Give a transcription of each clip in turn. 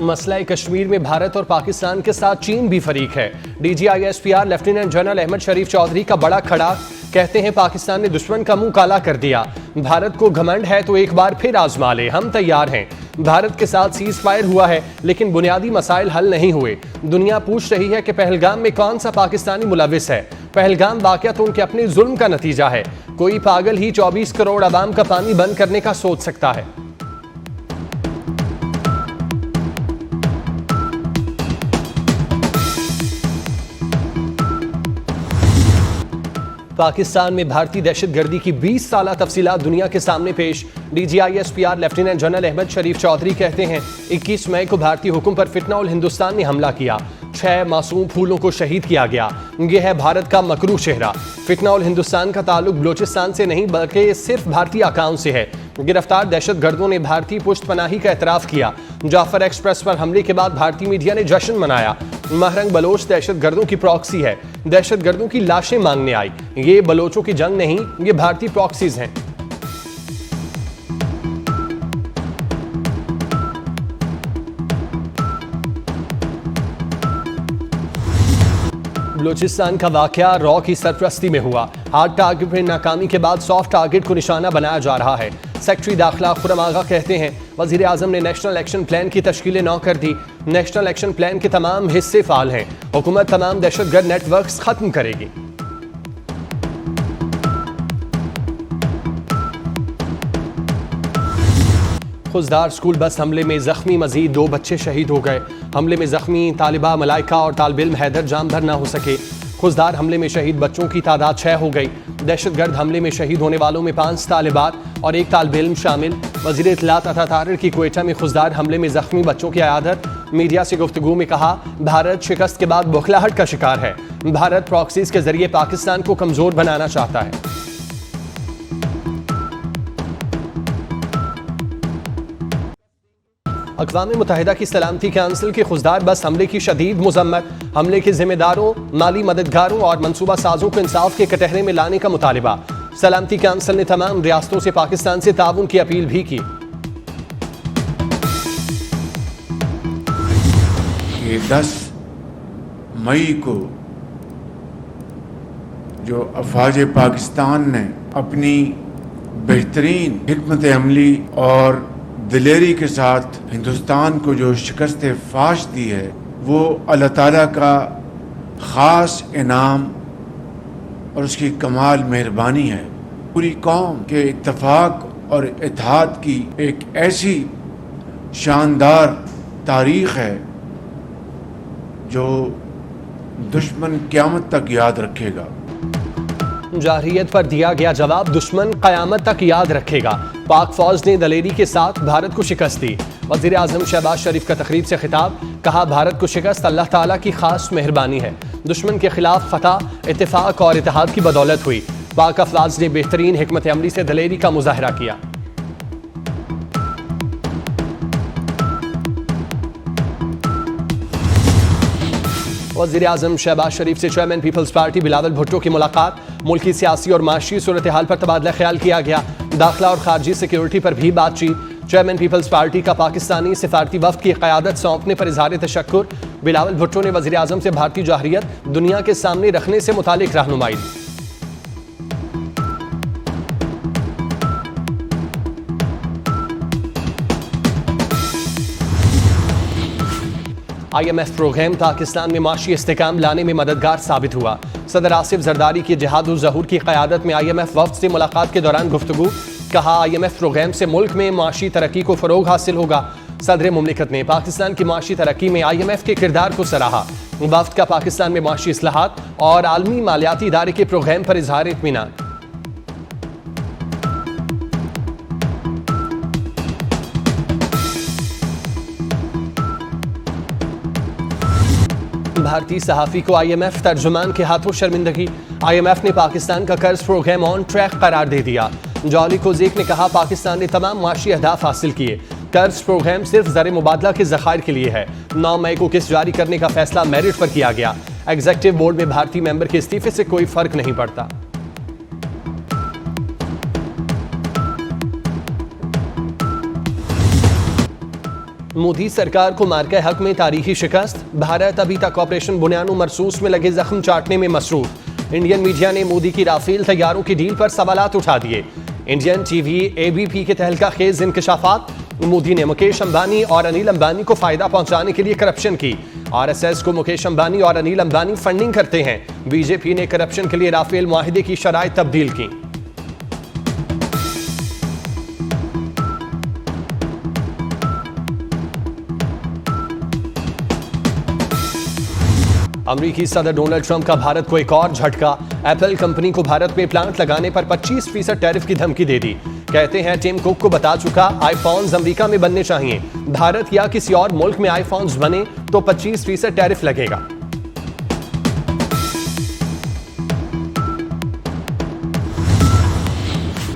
मसला कश्मीर में भारत और पाकिस्तान के साथ चीन भी फरीक है। DGISPR लेफ्टिनेंट जनरल अहमद शरीफ चौधरी का बड़ा खड़ा, कहते हैं पाकिस्तान ने दुश्मन का मुंह काला कर दिया। भारत को घमंड है तो एक बार फिर आजमा ले, हम तैयार हैं। भारत के साथ सीज फायर हुआ है लेकिन बुनियादी मसाइल हल नहीं हुए। दुनिया पूछ रही है कि पहलगाम में कौन सा पाकिस्तानी मुलविस है। पहलगाम वाकया तो उनके अपने जुल्म का नतीजा है। कोई पागल ही 24 करोड़ आवाम का पानी बंद करने का सोच सकता है। पाकिस्तान में भारतीय दहशतगर्दी की 20 साल तफसीलात दुनिया के सामने पेश। DGISPR लेफ्टिनेंट जनरल अहमद शरीफ चौधरी कहते हैं 21 मई को भारतीय हुक्म पर फितनउल हिंदुस्तान ने हमला किया, 6 मासूम फूलों को शहीद किया गया। यह है भारत का मकरू चेहरा। फितनउल हिंदुस्तान का ताल्लुक बलोचिस्तान से नहीं बल्कि सिर्फ भारतीय अकाउंट से है। गिरफ्तार दहशतगर्दों ने भारतीय पुष्ट पनाही का एतराफ़ किया। जाफर एक्सप्रेस पर हमले के बाद भारतीय मीडिया ने जश्न मनाया। महरंग बलोच दहशतगर्दों की प्रॉक्सी है। दहशतगर्दों की लाशें मांगने आई। ये बलोचों की जंग नहीं, ये भारतीय प्रॉक्सीज हैं। बलूचिस्तान का वाकया रॉ की सरपरस्ती में हुआ। हार्ड टारगेट में नाकामी के बाद सॉफ्ट टारगेट को निशाना बनाया जा रहा है। सेक्रेटरी दाखिला खुर्रम आगा कहते हैं वजीर आजम ने नेशनल एक्शन प्लान की तश्कील नौ कर दी। नेशनल एक्शन प्लान के तमाम हिस्से फाल हैं। हुकूमत तमाम दहशतगर्द नेटवर्क्स खत्म करेगी। खुजदार स्कूल बस हमले में जख्मी मजीद 2 बच्चे शहीद हो गए। हमले में जख्मी तालिबा मलाइका और तालिब इल्म हैदर जाम भर ना हो सके। खुजदार हमले में शहीद बच्चों की तादाद 6 हो गई। दहशतगर्द हमले में शहीद होने वालों में 5 तालिबात और 1 तालिब इल्म शामिल। वज़ीर इत्तलात अता तारिर की क्वेटा में खुजदार हमले में जख्मी बच्चों की अयादत। मीडिया से गुफ्तगू में कहा भारत शिकस्त के बाद बौखलाहट का शिकार है। भारत प्रॉक्सीज के जरिए पाकिस्तान को कमजोर बनाना चाहता है। अक़वाम मुत्तहिदा की सलामती काउंसिल के खुजदार बस हमले की शदीद मुज़म्मत। हमले के जिम्मेदारों, माली मददगारों और मनसूबा साजों को इंसाफ के कटहरे में लाने का मुतालिबा। सलामती काउंसिल ने तमाम रियासतों से पाकिस्तान से ताउन की अपील भी की। 10 मई को जो अफवाज पाकिस्तान ने अपनी बेहतरीन हिकमत अमली और दिलेरी के साथ हिंदुस्तान को जो शिकस्त फाश दी है, वो अल्लाह ताला का ख़ास इनाम और उसकी कमाल मेहरबानी है। पूरी कौम के इत्तफाक और इत्तेहाद की एक ऐसी शानदार तारीख़ है जो दुश्मन क़यामत तक याद रखेगा। जारहियत पर दिया गया जवाब दुश्मन क़यामत तक याद रखेगा। पाक फौज ने दलेरी के साथ भारत को शिकस्त दी। वज़ीर आज़म शहबाज शरीफ का तकरीब से खिताब, कहा भारत को शिकस्त अल्लाह ताला की खास मेहरबानी है। दुश्मन के खिलाफ फतह, इत्तेफाक और इत्तेहाद की बदौलत हुई। पाक अफवाज ने बेहतरीन हिकमत अमली से दलेरी का मुजाहरा किया। वज़ीर आज़म शहबाज शरीफ से चेयरमैन पीपल्स पार्टी बिलावल भुट्टो की मुलाकात। मुल्की सियासी और माशी सूरत हाल पर तबादला ख्याल किया गया। दाखिला और खारजी सिक्योरिटी पर भी बातचीत। चेयरमैन पीपल्स पार्टी का पाकिस्तानी सिफारती वफ़द की क़यादत सौंपने पर इज़हार तशक्कुर। बिलावल भुट्टो ने वज़ीर आज़म से भारतीय जारहियत दुनिया के सामने रखने से मुतालिक रहनुमाई। IMF प्रोग्राम पाकिस्तान में माशी इस्तेकाम लाने में मददगार साबित हुआ। सदर आसिफ जरदारी की जिहादुल ज़हूर की क़यादत में IMF वफ़द से मुलाकात के दौरान गुफ्तगू। कहा IMF प्रोग्राम से मुल्क में माशी तरक्की को फ़रोग हासिल होगा। सदर मुमलिकत ने पाकिस्तान की माशी तरक्की में IMF के किरदार को सराहा। वफ़द का पाकिस्तान में माशी इस्लाहात और आलमी मालियाती इदारे के प्रोग्राम पर इज़हार इत्मीनान। भारतीय सहाफ़ी को IMF तर्जुमान के हाथों शर्मिंदगी। IMF ने पाकिस्तान का कर्ज प्रोग्राम ऑन ट्रैक करार दे दिया। जॉली कोजेक ने कहा पाकिस्तान ने तमाम माशी अहदाफ हासिल किए। कर्ज प्रोग्राम सिर्फ ज़र मुबादला के ज़खायर के लिए है। 9 मई को किस्त जारी करने का फैसला मेरिट पर किया गया। एग्जीक्यूटिव बोर्ड में भारतीय मेंबर के इस्तीफे से कोई फर्क नहीं पड़ता। मोदी सरकार को मार्के हक में तारीखी शिकस्त, भारत अभी तक ऑपरेशन बुनियानो मरसूस में लगे जख्म चाटने में मसरूफ। इंडियन मीडिया ने मोदी की राफेल तैयारों की डील पर सवालात उठा दिए। इंडियन टीवी एबीपी के तहलका खेज इंकशाफात, मोदी ने मुकेश अंबानी और अनिल अंबानी को फायदा पहुंचाने के लिए करप्शन की। आरएसएस को मुकेश अंबानी और अनिल अंबानी फंडिंग करते हैं। बीजेपी ने करप्शन के लिए राफेल मुआहिदे की शराइत तब्दील की। अमेरिकी सदर डोनाल्ड ट्रंप का भारत को एक और झटका। एप्पल कंपनी को भारत में प्लांट लगाने पर 25% टैरिफ की धमकी दे दी। कहते हैं टिम कुक को बता चुका, आईफोन्स अमेरिका में बनने चाहिए, भारत या किसी और मुल्क में आईफोन्स बने तो 25% टैरिफ लगेगा।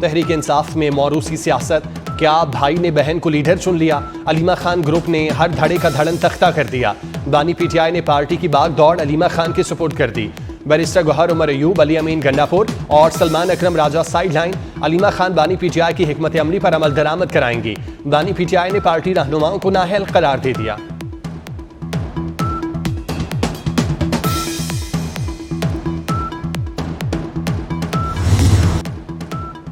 तहरीक इंसाफ में मौरूसी सियासत, क्या भाई ने बहन को लीडर चुन लिया? अलीमा खान ग्रुप ने हर धड़े का धड़न तख्ता कर दिया। बानी पीटीआई ने पार्टी की बाग दौड़ अलीमा खान के सपोर्ट कर दी। बैरिस्टर गौहर उमर अयूब, अली अमीन गंडापुर और सलमान अकरम राजा साइड लाइन। अलीमा खान बानी पीटीआई की हिकमत अमली पर अमल दरामद कराएंगी। बानी पीटीआई ने पार्टी रहनुमाओं को नाअहल करार दे दिया।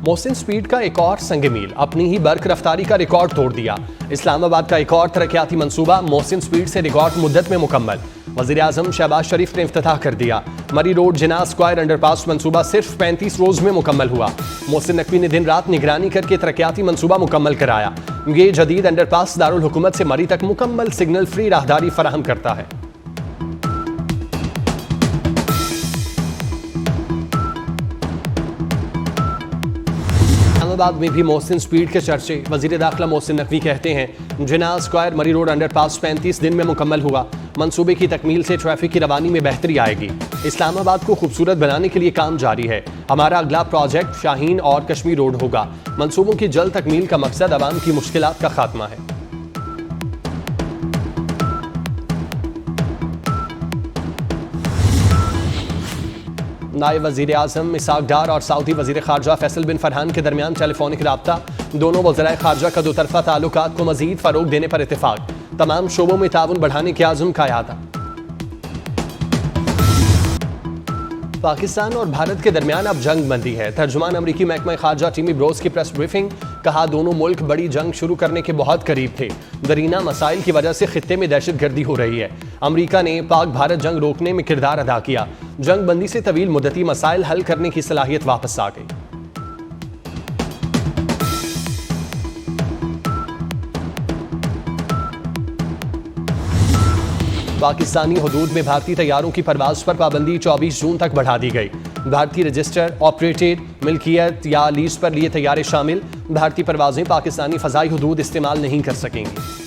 मोहसिन स्पीड का एक और संगमील, अपनी ही बर्क रफ्तारी का रिकॉर्ड तोड़ दिया। इस्लामाबाद का एक और तरक्याती मंसूबा मोहसिन स्पीड से रिकॉर्ड मुद्दत में मुकम्मल। वज़ीर आज़म शहबाज शरीफ ने इफ्तिताह कर दिया। मरी रोड जिना स्क्वायर अंडरपास मंसूबा सिर्फ 35 रोज में मुकम्मल हुआ। मोहसिन नकवी ने दिन रात निगरानी करके तरक्याती मंसूबा मुकम्मल कराया। ये जदीद अंडरपास दारुल हुकूमत से मरी तक मुकम्मल सिग्नल फ्री राहदारी फराहम करता है। इस्लामाबाद में भी मोहसिन स्पीड के चर्चे। वजीर दाखिला मोहसिन नकवी कहते हैं, जिना स्क्वायर मरी रोड अंडरपास 35 दिन में मुकम्मल हुआ। मंसूबे की तकमील से ट्रैफिक की रवानी में बेहतरी आएगी। इस्लामाबाद को खूबसूरत बनाने के लिए काम जारी है। हमारा अगला प्रोजेक्ट शाहीन और कश्मीर रोड होगा। मंसूबों की जल्द तकमील का मकसद अवाम की मुश्किलात का खात्मा है। नायब वज़ीर आज़म इसाक डार और सऊदी वज़ीर ख़ारजा फैसल बिन फरहान के दरमियान टेलीफोनिक रब्ता। दोनों वज़राए ख़ारजा का दोतरफ़ा ताल्लुकात को मज़ीद फ़रोग़ देने पर इत्तेफ़ाक। तमाम शोबों में ताउन बढ़ाने के आज़म का यादा। पाकिस्तान और भारत के दरमियान अब जंग बंदी है। तर्जुमान अमरीकी महकमा ख़ारजा टीमी ब्रोस की प्रेस ब्रीफिंग, कहा दोनों मुल्क बड़ी जंग शुरू करने के बहुत करीब थे। दरीना मसाइल की वजह से खित्ते में दहशतगर्दी हो रही है। अमरीका ने पाक भारत जंग रोकने में किरदार अदा किया। जंग बंदी से तवील मुद्दती मसाइल हल करने की सलाहियत वापस आ गई। पाकिस्तानी हुदूद में भारतीय तैयारों की परवाज पर पाबंदी 24 जून तक बढ़ा दी गई। भारतीय रजिस्टर, ऑपरेटेड, मिल्कियत या लीज पर लिए तैयारे शामिल भारतीय परवाजें पाकिस्तानी फजाई हुदूद इस्तेमाल नहीं कर सकेंगी।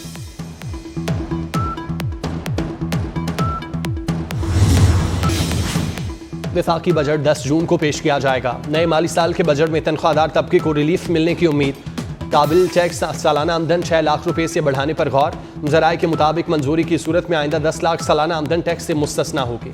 वफाकी बजट 10 जून को पेश किया जाएगा। नए माली साल के बजट में तनख्वाहदार तबके को रिलीफ मिलने की उम्मीद। काबिल टैक्स सालाना आमदन 6 लाख रुपए से बढ़ाने पर गौर। ज़राए के मुताबिक मंजूरी की सूरत में आइंदा 10 लाख सालाना आमदन टैक्स से मुस्तस्ना होगी।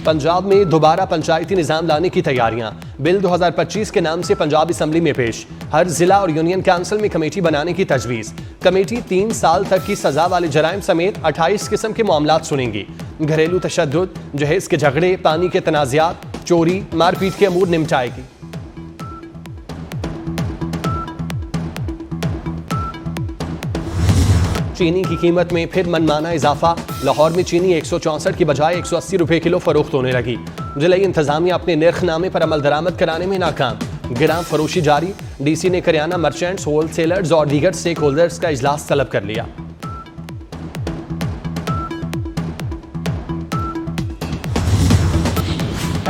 पंजाब में दोबारा पंचायती निज़ाम लाने की तैयारियां। बिल 2025 के नाम से पंजाब असम्बली में पेश। हर जिला और यूनियन काउंसिल में कमेटी बनाने की तजवीज़। कमेटी 3 साल तक की सजा वाले जराइम समेत 28 किस्म के मामलात सुनेंगी। घरेलू तशद्दुद, जहेज के झगड़े, पानी के तनाज़ात, चोरी, मारपीट के अमूर निपटाएगी। चीनी की कीमत में फिर मनमाना इजाफा। लाहौर में चीनी 164 की बजाय 180 रुपए किलो फरोख्त होने लगी। जिला इंतजामिया अपने निर्खनामे पर अमल दरामद कराने में नाकाम। गिराम फरोशी जारी। डीसी ने करियाना मर्चेंट्स, होलसेलर्स और दीगर स्टेक होल्डर्स का इजलास तलब कर लिया।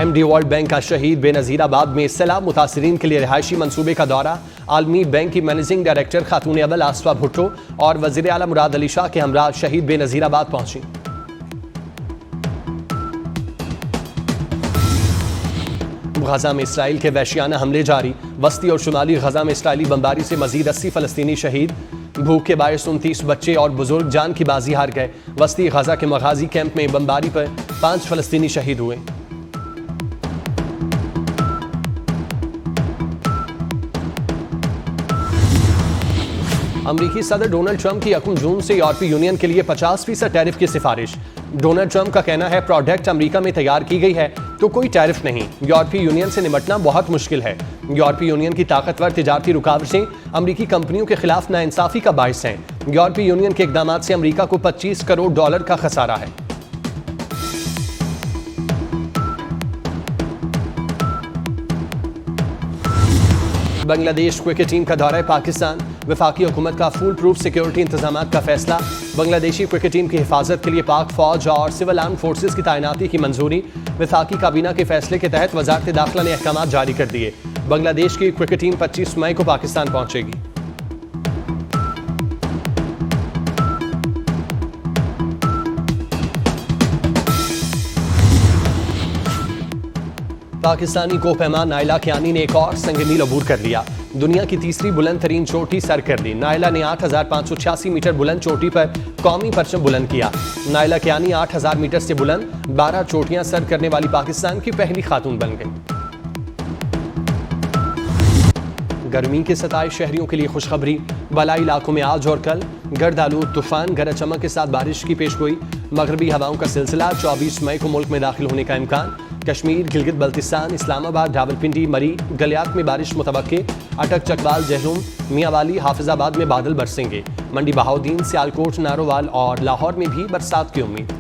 एमडी वर्ल्ड बैंक का शहीद बेनज़ीराबाद में सैलाब मुतासरीन के लिए रिहायशी मंसूबे का दौरा। आलमी बैंक की मैनेजिंग डायरेक्टर खातून अव्वल आसफा भुट्टो और वज़ीर आला मुराद अली शाह के हमरा शहीद बेनज़ीराबाद पहुंची। गजा में इसराइल के वहशियाना हमले जारी। वस्ती और शुमाली गजा में इसराइली बमबारी से मजीद 80 फ़लस्तीनी शहीद। भूख के बायस 29 बच्चे और बुजुर्ग जान की बाजी हार गए। वस्ती गजा के मगाजी कैंप में बमबारी पर 5 फ़लस्तीनी शहीद हुए। अमेरिकी सदर डोनाल्ड ट्रंप की 1 जून से यूरोपीय यूनियन के लिए 50% टैरिफ की सिफारिश। डोनाल्ड ट्रंप का कहना है प्रोडक्ट अमेरिका में तैयार की गई है तो कोई टैरिफ नहीं। यूरोपीय यूनियन से निपटना बहुत मुश्किल है। यूरोपीय यूनियन की ताकतवर तिजारती रुकावटें अमेरिकी कंपनियों के खिलाफ नाइंसाफी का बाइस हैं। यूरोपीय यूनियन के इकदाम से अमेरिका को $25 करोड़ का खसारा है। बांग्लादेश क्रिकेट टीम का दौरा पाकिस्तान, वफाकी हुकूमत का फुल प्रूफ सिक्योरिटी इंतजाम का फैसला। बांग्लादेशी क्रिकेट टीम की हिफाजत के लिए पाक फौज और सिविल आर्म फोर्सेज की तैनाती की मंजूरी। वफाकी काबीना के फैसले के तहत वजारत दाखिला ने अहकाम जारी कर दिए। बांग्लादेश की क्रिकेट टीम 25 मई को पाकिस्तान पहुंचेगी। पाकिस्तानी कोहपैमा नायला कियानी ने एक और संग मील अबूर कर लिया। दुनिया की तीसरी बुलंद तरीन चोटी सर कर ली। नायला ने 8,586 मीटर बुलंद चोटी पर कौमी परचम बुलंद किया। नायला कियानी 8,000 मीटर से बुलंद 12 चोटियां सर करने वाली पाकिस्तान की पहली खातून बन गई। गर्मी के सताए शहरियों के लिए खुशखबरी। बलाई इलाकों में आज और कल गर्द आलूद तूफान गरज चमक के साथ बारिश की पेशगोई। मगरबी हवाओं का सिलसिला 24 मई को मुल्क में दाखिल होने का इम्कान। कश्मीर, गिलगित बल्तिस्तान, इस्लामाबाद, रावलपिंडी, मरी, गलियात में बारिश मुतवक्के। अटक, चकवाल, जहलुम, मियांवाली, हाफिजाबाद में बादल बरसेंगे। मंडी, बहाउद्दीन, सियालकोट, नारोवाल और लाहौर में भी बरसात की उम्मीद।